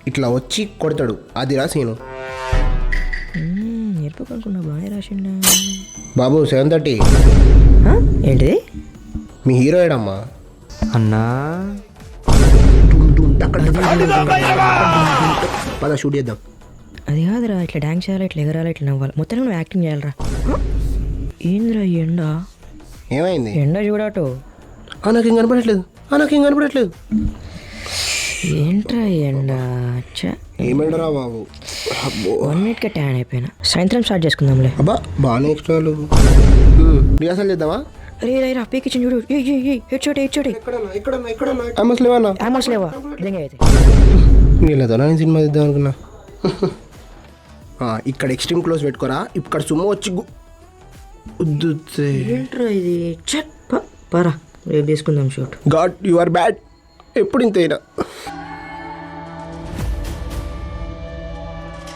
ఇట్లా వచ్చి కొడతాడు, అది రా సీను. నేర్పుకోనుకున్నా బాగా రాసిండా. బాబు 7:30. ఏంటిది మీ హీరో ఏడమ్మా? అన్నా? పద షూట్ చేద్దాం. అది కాదురా, ఇట్లా డాన్స్ చేయాలి, ఇట్లా ఎగరాలి, ఇట్లా నవ్వాలి, మొత్తం నువ్వు యాక్టింగ్ చేయాలరా. ఏంద్రా ఈ ఎండ? ఏమైంది? ఎండ చూడటో. నాకేం కనపడట్లేదు. ఏంట్రా ఈ ఎండ? ఏమండరా బాబు? 1 minute ట్యాన్ అయిపోయినా. సాయంత్రం స్టార్ట్ చేసుకుందాంలే. అబ్బా బాగానే ఎక్స్ట్రాలు. రిహార్సల్ చేద్దామా? రే రైరా పీకిచ్చి చూడు. Head shot. ఆమస్ లేవన్నా? ఆమోస్ లేవా? నిజంగా అయితే వీళ్ళతో నేను సినిమా తీద్దాం అనుకున్నా. ఇక్కడ ఎక్స్ట్రీమ్ క్లోజ్ పెట్టుకోరా. ఇక్కడ సుమ్మ వచ్చి ఏంట్రా ఇది? పరా రేపు తీసుకుందాం shoot. God you are bad. ఎప్పుడు ఇంతైనా